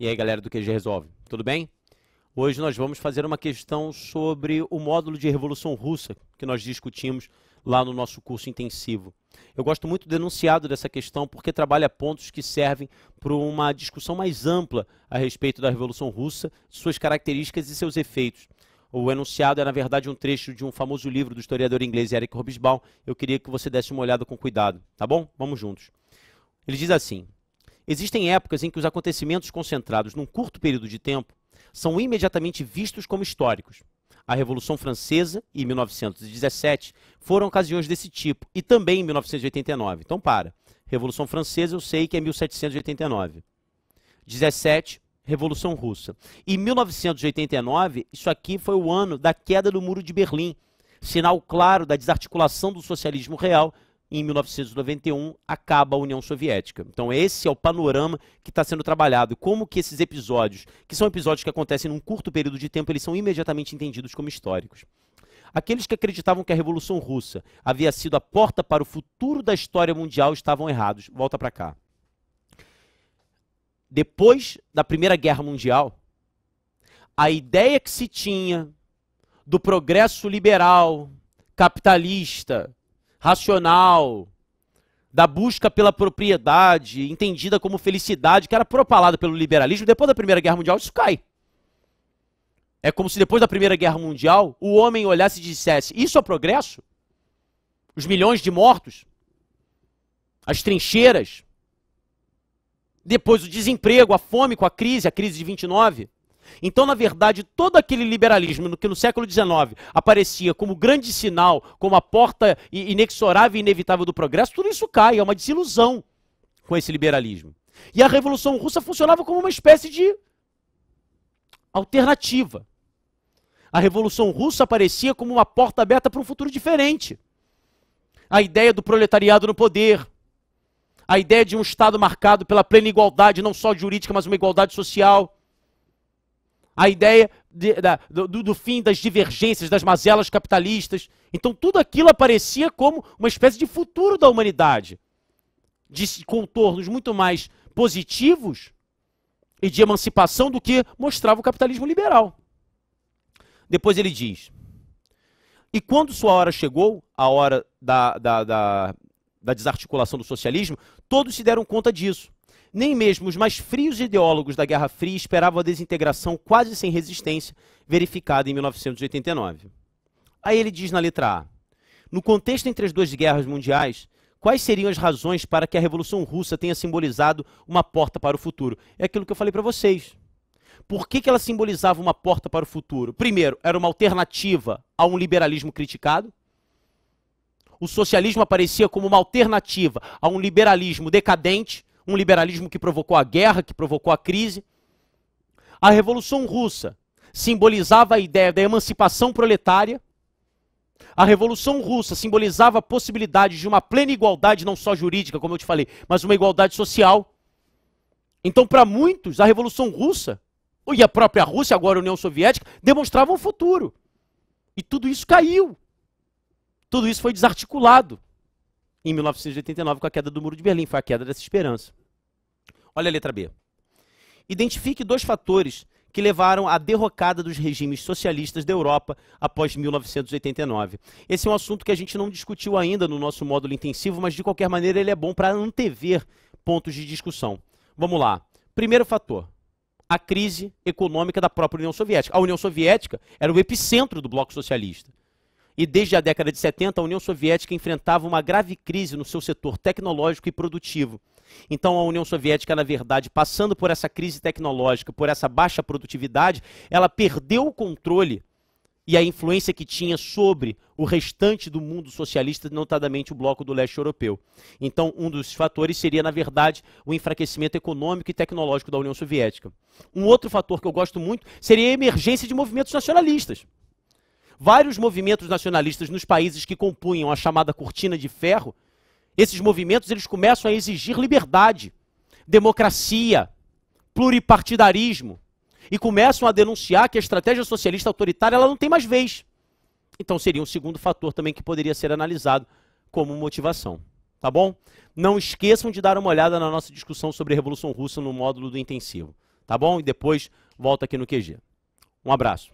E aí, galera do QG Resolve, tudo bem? Hoje nós vamos fazer uma questão sobre o módulo de Revolução Russa que nós discutimos lá no nosso curso intensivo. Eu gosto muito do enunciado dessa questão porque trabalha pontos que servem para uma discussão mais ampla a respeito da Revolução Russa, suas características e seus efeitos. O enunciado é, na verdade, um trecho de um famoso livro do historiador inglês Eric Hobsbawm. Eu queria que você desse uma olhada com cuidado, tá bom? Vamos juntos. Ele diz assim: existem épocas em que os acontecimentos concentrados num curto período de tempo são imediatamente vistos como históricos. A Revolução Francesa e 1917 foram ocasiões desse tipo, e também em 1989. Então, Revolução Francesa eu sei que é 1789. 17, Revolução Russa. E 1989, isso aqui foi o ano da queda do Muro de Berlim, sinal claro da desarticulação do socialismo real. Em 1991, acaba a União Soviética. Então esse é o panorama que está sendo trabalhado. Como que esses episódios, que são episódios que acontecem num curto período de tempo, eles são imediatamente entendidos como históricos. Aqueles que acreditavam que a Revolução Russa havia sido a porta para o futuro da história mundial estavam errados. Volta para cá. Depois da Primeira Guerra Mundial, a ideia que se tinha do progresso liberal, capitalista, racional, da busca pela propriedade, entendida como felicidade, que era propalada pelo liberalismo, depois da Primeira Guerra Mundial, isso cai. É como se depois da Primeira Guerra Mundial, o homem olhasse e dissesse: isso é progresso? Os milhões de mortos? As trincheiras? Depois o desemprego, a fome com a crise de 29? Então, na verdade, todo aquele liberalismo que no século XIX aparecia como grande sinal, como a porta inexorável e inevitável do progresso, tudo isso cai, é uma desilusão com esse liberalismo. E a Revolução Russa funcionava como uma espécie de alternativa. A Revolução Russa aparecia como uma porta aberta para um futuro diferente. A ideia do proletariado no poder, a ideia de um Estado marcado pela plena igualdade, não só jurídica, mas uma igualdade social. A ideia do fim das divergências, das mazelas capitalistas. Então tudo aquilo aparecia como uma espécie de futuro da humanidade, de contornos muito mais positivos e de emancipação do que mostrava o capitalismo liberal. Depois ele diz: e quando sua hora chegou, a hora da desarticulação do socialismo, todos se deram conta disso. Nem mesmo os mais frios ideólogos da Guerra Fria esperavam a desintegração quase sem resistência verificada em 1989. Aí ele diz na letra A: no contexto entre as duas guerras mundiais, quais seriam as razões para que a Revolução Russa tenha simbolizado uma porta para o futuro? É aquilo que eu falei para vocês. Por que ela simbolizava uma porta para o futuro? Primeiro, era uma alternativa a um liberalismo criticado. O socialismo aparecia como uma alternativa a um liberalismo decadente, um liberalismo que provocou a guerra, que provocou a crise. A Revolução Russa simbolizava a ideia da emancipação proletária. A Revolução Russa simbolizava a possibilidade de uma plena igualdade, não só jurídica, como eu te falei, mas uma igualdade social. Então, para muitos, a Revolução Russa, e a própria Rússia, agora a União Soviética, demonstravam o futuro. E tudo isso caiu. Tudo isso foi desarticulado em 1989 com a queda do Muro de Berlim. Foi a queda dessa esperança. Olha a letra B. Identifique dois fatores que levaram à derrocada dos regimes socialistas da Europa após 1989. Esse é um assunto que a gente não discutiu ainda no nosso módulo intensivo, mas de qualquer maneira ele é bom para antever pontos de discussão. Vamos lá. Primeiro fator: a crise econômica da própria União Soviética. A União Soviética era o epicentro do bloco socialista. E desde a década de 70, a União Soviética enfrentava uma grave crise no seu setor tecnológico e produtivo. Então a União Soviética, na verdade, passando por essa crise tecnológica, por essa baixa produtividade, ela perdeu o controle e a influência que tinha sobre o restante do mundo socialista, notadamente o bloco do leste europeu. Então um dos fatores seria, na verdade, o enfraquecimento econômico e tecnológico da União Soviética. Um outro fator que eu gosto muito seria a emergência de movimentos nacionalistas. Vários movimentos nacionalistas nos países que compunham a chamada cortina de ferro, esses movimentos eles começam a exigir liberdade, democracia, pluripartidarismo, e começam a denunciar que a estratégia socialista autoritária ela não tem mais vez. Então seria um segundo fator também que poderia ser analisado como motivação. Tá bom? Não esqueçam de dar uma olhada na nossa discussão sobre a Revolução Russa no módulo do intensivo. tá bom? E depois volta aqui no QG. Um abraço.